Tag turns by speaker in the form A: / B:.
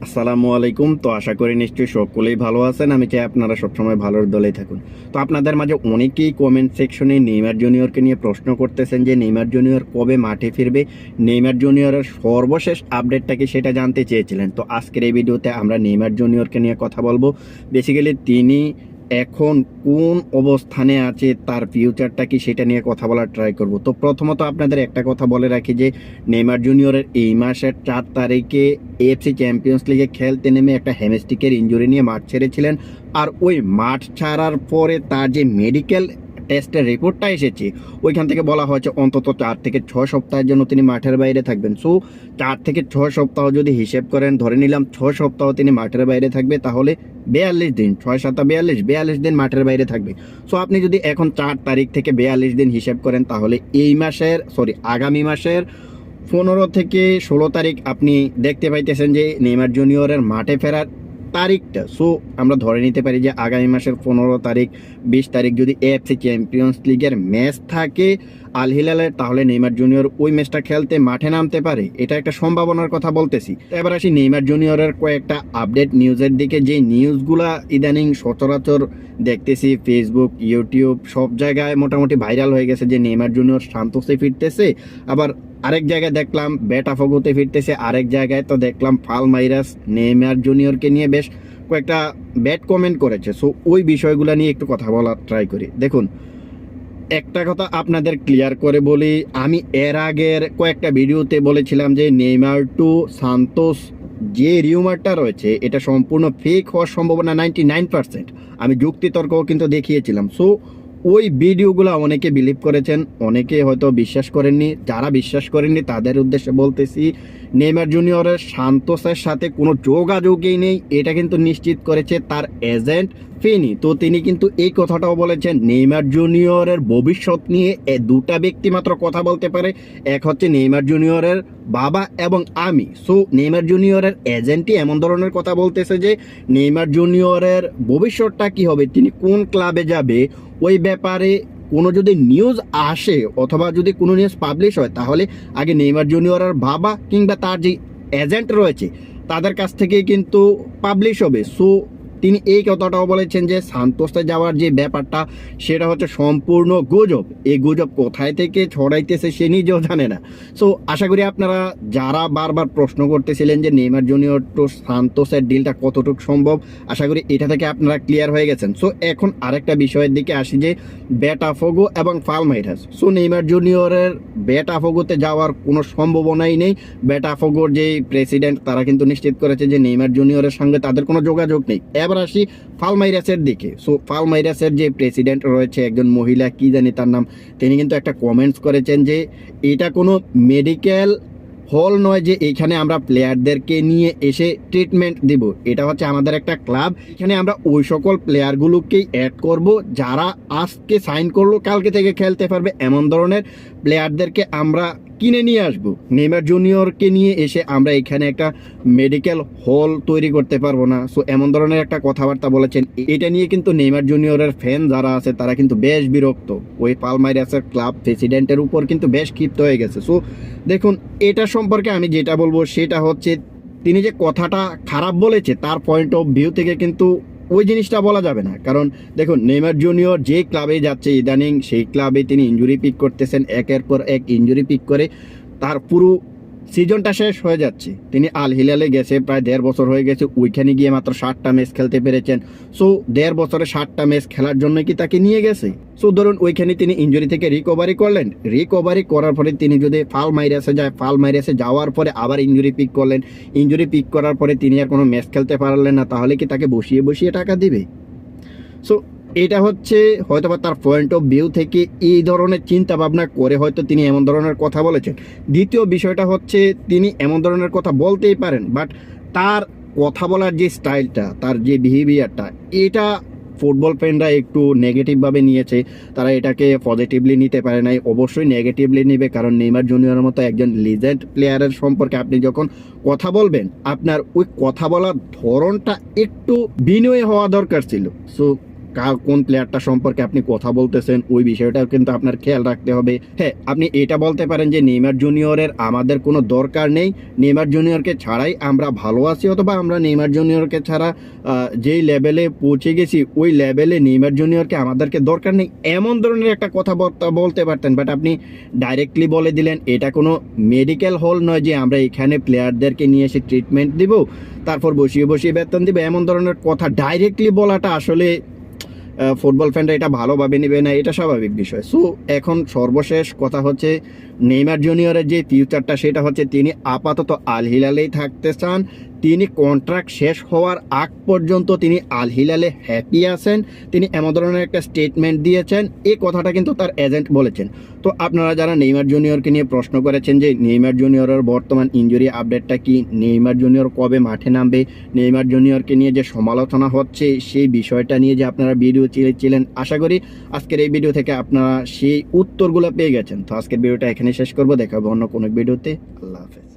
A: আসসালামু আলাইকুম। তো আশা করি নিশ্চয়ই সকলেই ভালো আছেন। আমি চাই আপনারা সবসময় ভালোর দলেই থাকুন। তো আপনাদের মাঝে অনেকেই কমেন্ট সেকশনে নেইমার জুনিয়রকে নিয়ে প্রশ্ন করতেছেন যে নেইমার জুনিয়র কবে মাঠে ফিরবে, নেইমার জুনিয়রের সর্বশেষ আপডেটটা কি সেটা জানতে চেয়েছিলেন। তো আজকের এই ভিডিওতে আমরা নেইমার জুনিয়রকে নিয়ে কথা বলবো। বেসিক্যালি তিনি এখন কোন অবস্থানে আছে, তার ফিউচারটা কি সেটা নিয়ে কথা বলার ট্রাই করব। তো প্রথমত আপনাদের একটা কথা বলে রাখি যে নেইমার জুনিয়রের এই মাসের 4 তারিখে এএফসি চ্যাম্পিয়ন্স লিগে খেলতে নেমে একটা হ্যামস্ট্রিকের ইনজুরি নিয়ে মাঠ ছেড়েছিলেন। আর ওই মাঠ ছাড়ার পরে তার যে মেডিকেল টেস্টের রিপোর্টটা এসেছে ওইখান থেকে বলা হয়েছে অন্তত 4 থেকে 6 সপ্তাহের জন্য তিনি মাঠের বাইরে থাকবেন। সো 4 থেকে 6 সপ্তাহ যদি হিসেব করেন, ধরে নিলাম 6 সপ্তাহ তিনি মাঠের বাইরে থাকবে, তাহলে 42 দিন, 6 7 42 দিন মাঠের বাইরে থাকবে। সো আপনি যদি এখন 4 তারিখ থেকে 42 দিন হিসেব করেন, তাহলে এই মাসের আগামী মাসের 15 থেকে 16 তারিখ আপনি দেখতে পাইতেছেন যে নেইমার জুনিয়রের মাঠে ফেরার তারিখটা। সো আমরা ধরে নিতে পারি যে আগামী মাসের 15 তারিখ 20 তারিখ যদি এএফসি চ্যাম্পিয়ন্স লিগের ম্যাচ থাকে আল হিলালের, তাহলে নেইমার জুনিয়র ওই ম্যাচটা খেলতে মাঠে নামতে পারে। এটা একটা সম্ভাবনার কথা বলতেছি। এবার আসি নেইমার জুনিয়রের কয়েকটা আপডেট নিউজের দিকে। যে নিউজগুলা ইদানিং সচরাচর দেখতেছি ফেসবুক, ইউটিউব সব জায়গায় মোটামুটি ভাইরাল হয়ে গেছে যে নেইমার জুনিয়র সান্তোসে ফিরতেছে, আবার আরেক জায়গায় দেখলাম বেটাফগোতে ফিরতেছে, আরেক জায়গায় তো দেখলাম পালমাইরাস নেইমার জুনিয়রকে নিয়ে বেশ কয়েকটা ব্যাড কমেন্ট করেছে। সো ওই বিষয়গুলো নিয়ে একটু কথা বলার ট্রাই করি। দেখুন, একটা কথা আপনাদের ক্লিয়ার করে বলি, আমি এর আগের কয়েকটা ভিডিওতে বলেছিলাম যে নেইমার টু সান্তোস যে রিউমারটা রয়েছে এটা সম্পূর্ণ ফেক হওয়ার সম্ভাবনা 99%। আমি যুক্তিতর্কও কিন্তু দেখিয়েছিলাম। সো ওই ভিডিওগুলো অনেকে বিলিভ করেছেন, অনেকে হয়তো বিশ্বাস করেননি। যারা বিশ্বাস করেননি তাদের উদ্দেশ্যে বলতেছি, নেইমার জুনিয়রের সান্তোসের সাথে কোনো যোগাযোগই নেই, এটা কিন্তু নিশ্চিত করেছে তার এজেন্ট ফিনি। তো তিনি কিন্তু এই কথাটাও বলেছেন নেইমার জুনিয়রের ভবিষ্যৎ নিয়ে দুটা ব্যক্তি মাত্র কথা বলতে পারে, এক হচ্ছে নেইমার জুনিয়রের বাবা এবং আমি। সো নেইমার জুনিয়রের এজেন্টই এমন ধরনের কথা বলতেছে যে নেইমার জুনিয়রের ভবিষ্যৎটা কি হবে, তিনি কোন ক্লাবে যাবে, ওই ব্যাপারে কোনো যদি নিউজ আসে অথবা যদি কোনো নিউজ পাবলিশ হয়, তাহলে আগে নেইমার জুনিয়রের বাবা কিংবা তার যে এজেন্ট রয়েছে তাদের কাছ থেকেই কিন্তু পাবলিশ হবে। সো তিনি এই কথাটাও বলেছেন যে সান্তোসে যাওয়ার যে ব্যাপারটা সেটা হচ্ছে সম্পূর্ণ গুজব। এই গুজব কোথায় থেকে ছড়াইতেছে সে নিজেও জানে না। সো আশা করি আপনারা যারা বারবার প্রশ্ন করতেছিলেন যে নেইমার জুনিয়র টু সান্তোসের ডিলটা কতটুকু সম্ভব, আশা করি এটা থেকে আপনারা ক্লিয়ার হয়ে গেছেন। সো এখন আরেকটা বিষয়ের দিকে আসি যে বেটাফগো এবং পালমাইরাস। সো নেইমার জুনিয়রের বেটাফগোতে যাওয়ার কোনো সম্ভাবনাই নেই। বেটাফগোর যে প্রেসিডেন্ট তারা কিন্তু নিশ্চিত করেছে যে নেইমার জুনিয়রের সঙ্গে তাদের কোনো যোগাযোগ নেই। এবার আসি পালমাইরাসের দিকে। সো পালমাইরাসের যে প্রেসিডেন্ট রয়েছে, একজন মহিলা, কি জানি তার নাম, তিনি কিন্তু একটা কমেন্টস করেছেন যে এটা কোনো মেডিকেল হল নয় যে এইখানে আমরা প্লেয়ারদেরকে নিয়ে এসে ট্রিটমেন্ট দিব। এটা হচ্ছে আমাদের একটা ক্লাব, এখানে আমরা ওই সকল প্লেয়ারগুলোকেই অ্যাড করব যারা আজকে সাইন করলো কালকে থেকে খেলতে পারবে, এমন ধরনের প্লেয়ারদেরকে আমরা কিনে নিয়ে আসবো। নেইমার জুনিয়রকে নিয়ে এসে আমরা এখানে একটা মেডিকেল হল তৈরি করতে পারবো না। সো এমন ধরনের একটা কথাবার্তা বলেছেন। এটা নিয়ে কিন্তু নেইমার জুনিয়রের ফ্যান যারা আছে তারা কিন্তু বেশ বিরক্ত, ওই পালমাইরাসের ক্লাব প্রেসিডেন্টের উপর কিন্তু বেশ ক্ষিপ্ত হয়ে গেছে। সো দেখুন, এটা সম্পর্কে আমি যেটা বলবো সেটা হচ্ছে তিনি যে কথাটা খারাপ বলেছে তার পয়েন্ট অফ ভিউ থেকে কিন্তু ওই জিনিসটা বলা যাবে না। কারণ দেখুন, নেইমার জুনিয়র যে ক্লাবে যাচ্ছে ইদানিং সেই ক্লাবে তিনি ইনজুরি পিক করতেছেন, একের পর এক ইনজুরি পিক করে তার পুরো সিজনটা শেষ হয়ে যাচ্ছে। তিনি আল হিলালে গেছে, প্রায় 1.5 বছর হয়ে গেছে, ওইখানে গিয়ে মাত্র 7টা ম্যাচ খেলতে পেরেছেন। সো 1.5 বছরে 7টা ম্যাচ খেলার জন্য কি তাকে নিয়ে গেছে? সো ধরুন ওইখানে তিনি ইনজুরি থেকে রিকভারি করলেন, রিকভারি করার পরে তিনি যদি পালমাইরাসে যায়, পালমাইরাসে যাওয়ার পরে আবার ইনজুরি পিক করলেন, ইনজুরি পিক করার পরে তিনি আর কোনো ম্যাচ খেলতে পারলেন না, তাহলে কি তাকে বসিয়ে বসিয়ে টাকা দিবে? সো এটা হচ্ছে হয়তোবা তার পয়েন্ট অফ ভিউ থেকে এই ধরনের চিন্তা ভাবনা করে হয়তো তিনি এমন ধরনের কথা বলেছেন। দ্বিতীয় বিষয়টা হচ্ছে তিনি এমন ধরনের কথা বলতেই পারেন, বাট তার কথা বলার যে স্টাইলটা, তার যে বিহেভিয়ারটা, এটা ফুটবল ফ্যানরা একটু নেগেটিভভাবে নিয়েছে, তারা এটাকে পজিটিভলি নিতে পারে নাই। অবশ্যই নেগেটিভলি নেবে, কারণ নেইমার জুনিয়রের মতো একজন লিজেন্ড প্লেয়ারের সম্পর্কে আপনি যখন কথা বলবেন, আপনার ওই কথা বলার ধরনটা একটু বিনয়ী হওয়া দরকার ছিল। সো কোন প্লেয়ারটা সম্পর্কে আপনি কথা বলতেছেন ওই বিষয়টাও কিন্তু আপনার খেয়াল রাখতে হবে। হ্যাঁ, আপনি এটা বলতে পারেন যে নেইমার জুনিয়রের আমাদের কোনো দরকার নেই, নেইমার জুনিয়রকে ছাড়াই আমরা ভালো আছি, অথবা আমরা নেইমার জুনিয়রকে ছাড়া যেই লেভেলে পৌঁছে গেছি ওই লেভেলে নেইমার জুনিয়রকে আমাদেরকে দরকার নেই, এমন ধরনের একটা কথাবার্তা বলতে পারতেন। বাট আপনি ডাইরেক্টলি বলে দিলেন এটা কোনো মেডিকেল হল নয় যে আমরা এখানে প্লেয়ারদেরকে নিয়ে এসে ট্রিটমেন্ট দিব, তারপর বসিয়ে বসিয়ে বেতন দিবে, এমন ধরনের কথা ডাইরেক্টলি বলাটা আসলে ফুটবল ফ্যানরা এটা ভালোভাবে নেবে না, এটা স্বাভাবিক বিষয়। সো এখন সর্বশেষ কথা হচ্ছে নেইমার জুনিয়রের যে ফিউচারটা সেটা হচ্ছে তিনি আপাতত আল হিলালেই থাকতে চান, তিনি কন্ট্রাক্ট শেষ হওয়ার আগ পর্যন্ত তিনি আল হিলালে হ্যাপি আছেন, তিনি এমন ধরনের একটা স্টেটমেন্ট দিয়েছেন, এই কথাটা কিন্তু তার এজেন্ট বলেছেন। তো আপনারা যারা নেইমার জুনিয়রকে নিয়ে প্রশ্ন করেছেন যে নেইমার জুনিয়রের বর্তমান ইনজুরি আপডেটটা কি, নেইমার জুনিয়র কবে মাঠে নামবে, নেইমার জুনিয়রকে নিয়ে যে সমালোচনা হচ্ছে সেই বিষয়টা নিয়ে যে আপনারা ভিডিও চেয়েছিলেন, আশা করি আজকের এই ভিডিও থেকে আপনারা সেই উত্তরগুলো পেয়ে গেছেন। তো আজকের ভিডিওটা এখানে শেষ করবো, দেখা হবে অন্য কোনো ভিডিওতে। আল্লাহ হাফেজ।